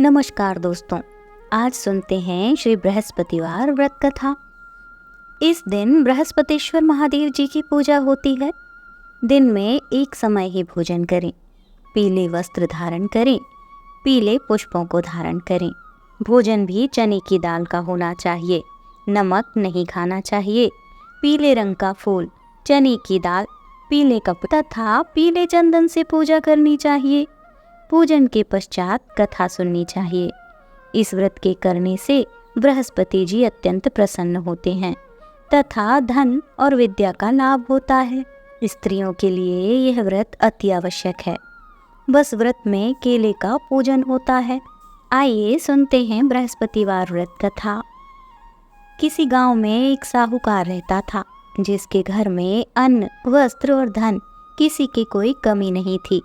नमस्कार दोस्तों, आज सुनते हैं श्री बृहस्पतिवार व्रत कथा। इस दिन बृहस्पतिश्वर महादेव जी की पूजा होती है। दिन में एक समय ही भोजन करें, पीले वस्त्र धारण करें, पीले पुष्पों को धारण करें। भोजन भी चने की दाल का होना चाहिए, नमक नहीं खाना चाहिए। पीले रंग का फूल, चने की दाल, पीले कपड़े तथा पीले चंदन से पूजा करनी चाहिए। पूजन के पश्चात कथा सुननी चाहिए। इस व्रत के करने से बृहस्पति जी अत्यंत प्रसन्न होते हैं तथा धन और विद्या का लाभ होता है। स्त्रियों के लिए यह व्रत अति आवश्यक है। बस व्रत में केले का पूजन होता है। आइए सुनते हैं बृहस्पतिवार व्रत कथा। किसी गांव में एक साहूकार रहता था, जिसके घर में अन्न, वस्त्र और धन किसी की कोई कमी नहीं थी।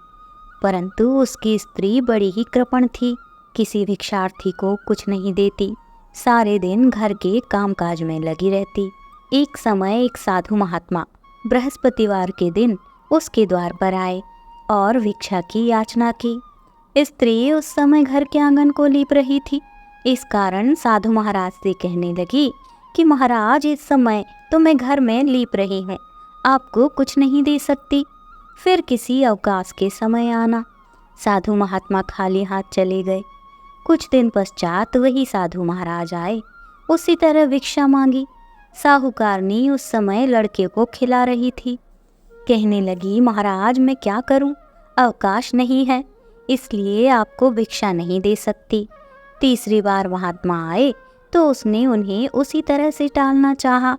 परंतु उसकी स्त्री बड़ी ही कृपण थी, किसी भिक्षार्थी को कुछ नहीं देती, सारे दिन घर के कामकाज में लगी रहती। एक समय एक साधु महात्मा बृहस्पतिवार के दिन उसके द्वार पर आए और भिक्षा की याचना की। स्त्री उस समय घर के आंगन को लीप रही थी। इस कारण साधु महाराज से कहने लगी कि महाराज, इस समय तो मैं घर में लीप रही हूँ, आपको कुछ नहीं दे सकती, फिर किसी अवकाश के समय आना। साधु महात्मा खाली हाथ चले गए। कुछ दिन पश्चात वही साधु महाराज आए, उसी तरह भिक्षा मांगी। साहूकारनी उस समय लड़के को खिला रही थी। कहने लगी, महाराज मैं क्या करूं, अवकाश नहीं है, इसलिए आपको भिक्षा नहीं दे सकती। तीसरी बार महात्मा आए तो उसने उन्हें उसी तरह से टालना चाहा,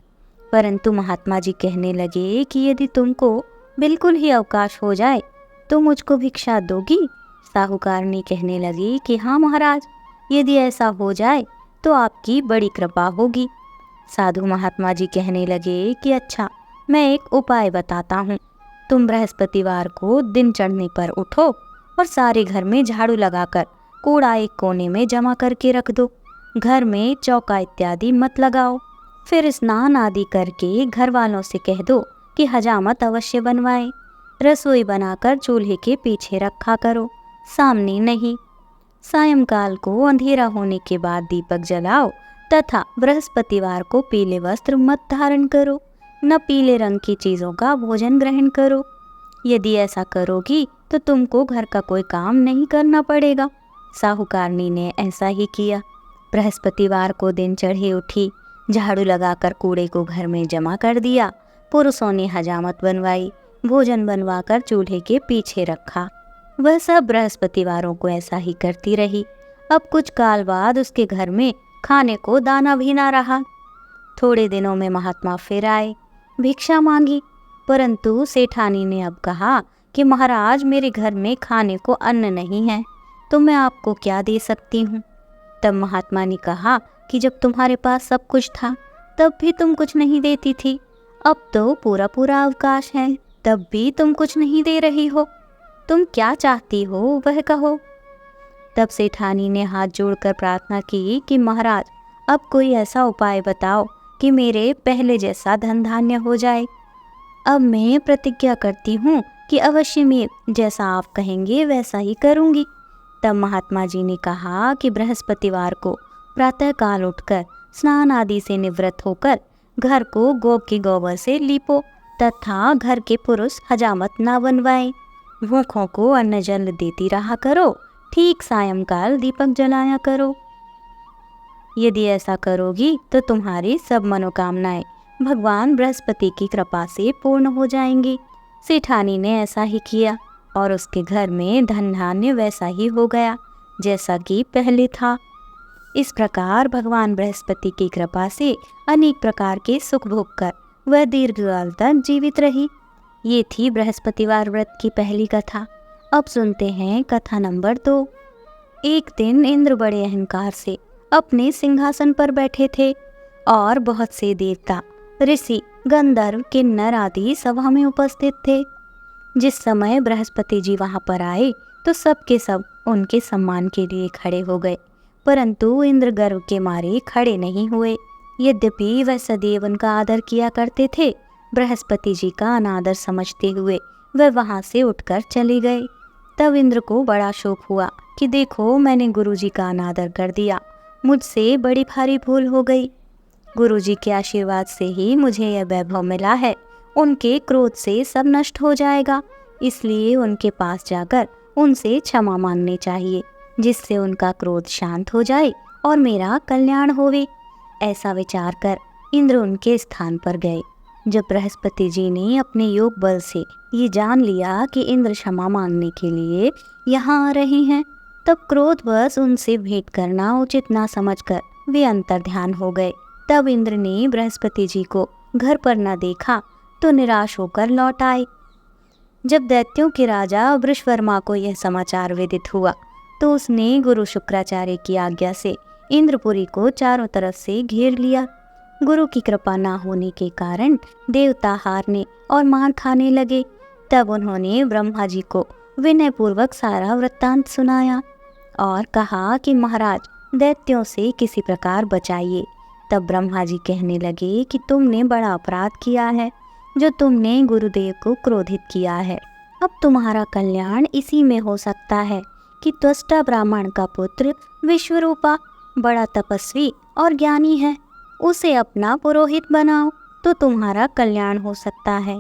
परंतु महात्मा जी कहने लगे कि यदि तुमको बिल्कुल ही अवकाश हो जाए तो मुझको भिक्षा दोगी। साहूकारनी कहने लगी कि हाँ महाराज, यदि ऐसा हो जाए तो आपकी बड़ी कृपा होगी। साधु महात्मा जी कहने लगे कि अच्छा, मैं एक उपाय बताता हूँ। तुम बृहस्पतिवार को दिन चढ़ने पर उठो और सारे घर में झाड़ू लगाकर कूड़ा एक कोने में जमा करके रख दो। घर में चौका इत्यादि मत लगाओ। फिर स्नान आदि करके घर वालों से कह दो कि हजामत अवश्य बनवाएं। रसोई बनाकर चूल्हे के पीछे रखा करो, सामने नहीं। सायंकाल को अंधेरा होने के बाद दीपक जलाओ तथा बृहस्पतिवार को पीले वस्त्र मत धारण करो, न पीले रंग की चीज़ों का भोजन ग्रहण करो। यदि ऐसा करोगी तो तुमको घर का कोई काम नहीं करना पड़ेगा। साहूकारनी ने ऐसा ही किया। बृहस्पतिवार को दिन चढ़े उठी, झाड़ू लगाकर कूड़े को घर में जमा कर दिया। पुरुषों ने हजामत बनवाई, भोजन बनवाकर चूल्हे के पीछे रखा। वह सब बृहस्पतिवारों को ऐसा ही करती रही। अब कुछ काल बाद उसके घर में खाने को दाना भी ना रहा। थोड़े दिनों में महात्मा फिर आए, भिक्षा मांगी, परंतु सेठानी ने अब कहा कि महाराज, मेरे घर में खाने को अन्न नहीं है, तो मैं आपको क्या दे सकती हूँ। तब महात्मा ने कहा कि जब तुम्हारे पास सब कुछ था तब भी तुम कुछ नहीं देती थी, अब तो पूरा पूरा अवकाश है, तब भी तुम कुछ नहीं दे रही हो। तुम क्या चाहती हो वह कहो। तब सेठानी ने हाथ जोड़कर प्रार्थना की कि महाराज, अब कोई ऐसा उपाय बताओ कि मेरे पहले जैसा धन धान्य हो जाए। अब मैं प्रतिज्ञा करती हूँ कि अवश्य मैं जैसा आप कहेंगे वैसा ही करूँगी। तब महात्मा जी ने कहा कि बृहस्पतिवार को प्रातःकाल उठकर स्नान आदि से निवृत्त होकर घर को गौ के गोबर से लीपो तथा घर के पुरुष हजामत ना बनवाएं। भूखों को अन्न जल देती रहा करो, ठीक सायंकाल दीपक जलाया करो। यदि ऐसा करोगी तो तुम्हारी सब मनोकामनाएं भगवान बृहस्पति की कृपा से पूर्ण हो जाएंगी। सेठानी ने ऐसा ही किया और उसके घर में धन धान्य वैसा ही हो गया जैसा कि पहले था। इस प्रकार भगवान बृहस्पति की कृपा से अनेक प्रकार के सुख भोग कर वह दीर्घकाल तक जीवित रही। ये थी बृहस्पतिवार व्रत की पहली कथा। अब सुनते हैं कथा नंबर 2। एक दिन इंद्र बड़े अहंकार से अपने सिंहासन पर बैठे थे और बहुत से देवता, ऋषि, गंधर्व, किन्नर आदि सभा में उपस्थित थे। जिस समय बृहस्पति जी वहां पर आए तो सब के सब उनके सम्मान के लिए खड़े हो गए, परंतु इंद्र गर्व के मारे खड़े नहीं हुए। यद्यपि वह सदैव उनका आदर किया करते थे, बृहस्पति जी का अनादर समझते हुए वह वहां से उठकर चले गए। तब इंद्र को बड़ा शोक हुआ कि देखो मैंने गुरुजी का अनादर कर दिया, मुझसे बड़ी भारी भूल हो गई। गुरुजी के आशीर्वाद से ही मुझे यह वैभव मिला है। उनके क्रोध से सब नष्ट हो जाएगा, इसलिए उनके पास जाकर उनसे क्षमा मांगनी चाहिए, जिससे उनका क्रोध शांत हो जाए और मेरा कल्याण होवे। ऐसा विचार कर इंद्र उनके स्थान पर गए। जब बृहस्पति जी ने अपने योग बल से ये जान लिया कि इंद्र क्षमा मांगने के लिए यहाँ आ रहे हैं, तब क्रोधवश उनसे भेंट करना उचित ना समझकर वे अंतर्ध्यान हो गए। तब इंद्र ने बृहस्पति जी को घर पर न देखा तो निराश होकर लौट आए। जब दैत्यों के राजा वृषवर्मा को यह समाचार विदित हुआ तो उसने गुरु शुक्राचार्य की आज्ञा से इंद्रपुरी को चारों तरफ से घेर लिया। गुरु की कृपा न होने के कारण देवता हारने और मार खाने लगे। तब उन्होंने ब्रह्मा जी को विनय पूर्वक सारा वृत्तांत सुनाया और कहा कि महाराज दैत्यों से किसी प्रकार बचाइए। तब ब्रह्मा जी कहने लगे कि तुमने बड़ा अपराध किया है, जो तुमने गुरुदेव को क्रोधित किया है। अब तुम्हारा कल्याण इसी में हो सकता है कि त्वष्टा ब्राह्मण का पुत्र विश्वरूपा बड़ा तपस्वी और ज्ञानी है, उसे अपना पुरोहित बनाओ तो तुम्हारा कल्याण हो सकता है।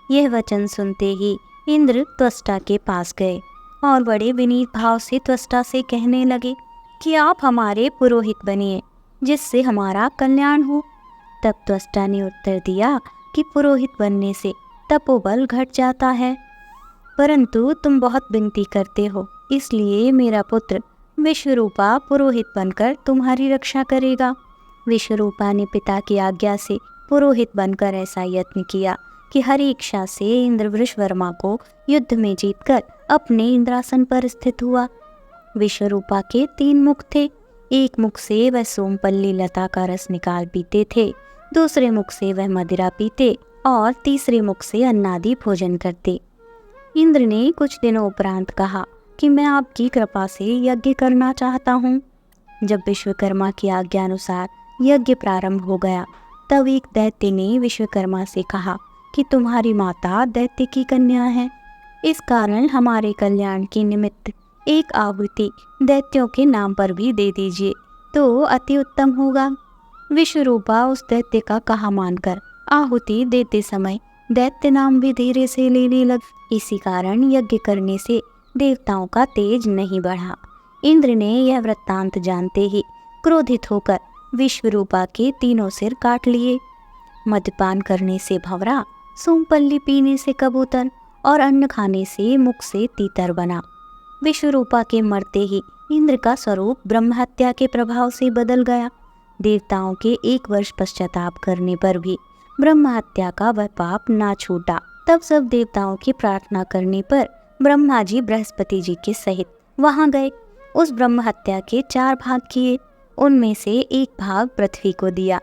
यह वचन सुनते ही इंद्र त्वष्टा के पास गए और बड़े विनीत भाव से त्वष्टा से कहने लगे कि आप हमारे पुरोहित बनिए, जिससे हमारा कल्याण हो। तब त्वष्टा ने उत्तर दिया कि पुरोहित बनने से तपोबल घट जाता है, परंतु तुम बहुत विनती करते हो, इसलिए मेरा पुत्र विश्वरूपा पुरोहित बनकर तुम्हारी रक्षा करेगा। विश्वरूपा ने पिता की आज्ञा से पुरोहित बनकर ऐसा यत्न किया कि हरि इच्छा से इंद्र वृषवर्मा को युद्ध में जीतकर अपने इंद्रासन पर स्थित हुआ। विश्वरूपा के 3 मुख थे। एक मुख से वह सोमपल्ली लता का रस निकाल पीते थे, दूसरे मुख से वह मदिरा पीते और तीसरे मुख से अन्नादि भोजन करते। इंद्र ने कुछ दिनों उपरांत कहा कि मैं आपकी कृपा से यज्ञ करना चाहता हूँ। जब विश्वकर्मा की आज्ञा अनुसार यज्ञ प्रारंभ हो गया, तब एक दैत्य ने विश्वकर्मा से कहा कि तुम्हारी माता दैत्य की कन्या है, इस कारण हमारे कल्याण के निमित्त एक आहुति दैत्यों के नाम पर भी दे दीजिए तो अति उत्तम होगा। विश्वरूपा उस दैत्य का कहा मानकर आहुति देते समय दैत्य नाम भी धीरे से लेने लग। इसी कारण यज्ञ करने से देवताओं का तेज नहीं बढ़ा। इंद्र ने यह वृत्तांत जानते ही क्रोधित होकर विश्वरूपा के 3 सिर काट लिए। मद्यपान करने से भंवरा, सोमपल्ली पीने से कबूतर और अन्न खाने से मुख से तीतर बना। विश्वरूपा के मरते ही इंद्र का स्वरूप ब्रह्महत्या के प्रभाव से बदल गया। देवताओं के 1 वर्ष पश्चाताप करने पर भी ब्रह्महत्या का वह पाप ना छूटा। तब सब देवताओं की प्रार्थना करने पर ब्रह्मा जी बृहस्पति जी के सहित वहां गए। उस ब्रह्महत्या के 4 भाग किए, उनमें से एक भाग पृथ्वी को दिया।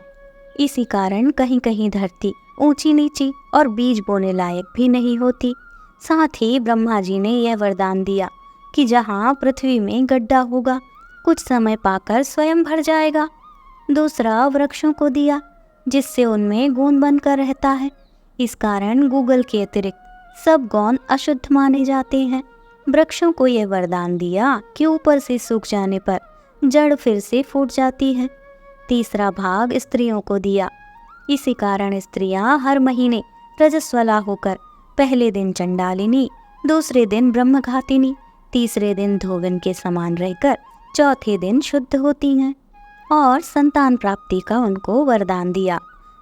इसी कारण कहीं कहीं धरती ऊंची नीची और बीज बोने लायक भी नहीं होती। साथ ही ब्रह्मा जी ने यह वरदान दिया कि जहाँ पृथ्वी में गड्ढा होगा, कुछ समय पाकर स्वयं भर जाएगा। दूसरा वृक्षों को दिया, जिससे उनमें गूंद बनकर रहता है। इस कारण गूगल के अतिरिक्त सब गौन अशुद्ध माने जाते हैं। वृक्षों को यह वरदान दिया कि ऊपर से सूख जाने पर जड़ फिर से फूट जाती है। तीसरा भाग स्त्रियों को दिया। इसी कारण स्त्रियां हर महीने रजस्वला होकर पहले दिन चंडालिनी, दूसरे दिन ब्रह्मघातिनी, तीसरे दिन धोबन के समान रहकर चौथे दिन शुद्ध होती हैं। और संतान प्राप्ति का उनको वरदान दिया।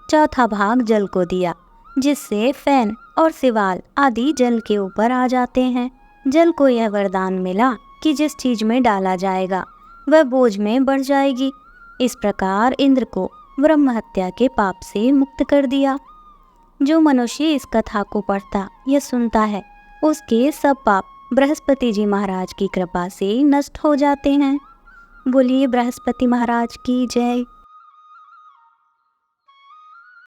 चौथा भाग जल को दिया, जिससे फैन और सिवाल आदि जल के ऊपर आ जाते हैं। जल को यह वरदान मिला कि जिस चीज में डाला जाएगा वह बोझ में बढ़ जाएगी। इस प्रकार इंद्र को ब्रह्महत्या के पाप से मुक्त कर दिया। जो मनुष्य इस कथा को पढ़ता या सुनता है, उसके सब पाप बृहस्पति जी महाराज की कृपा से नष्ट हो जाते हैं। बोलिए बृहस्पति महाराज की जय।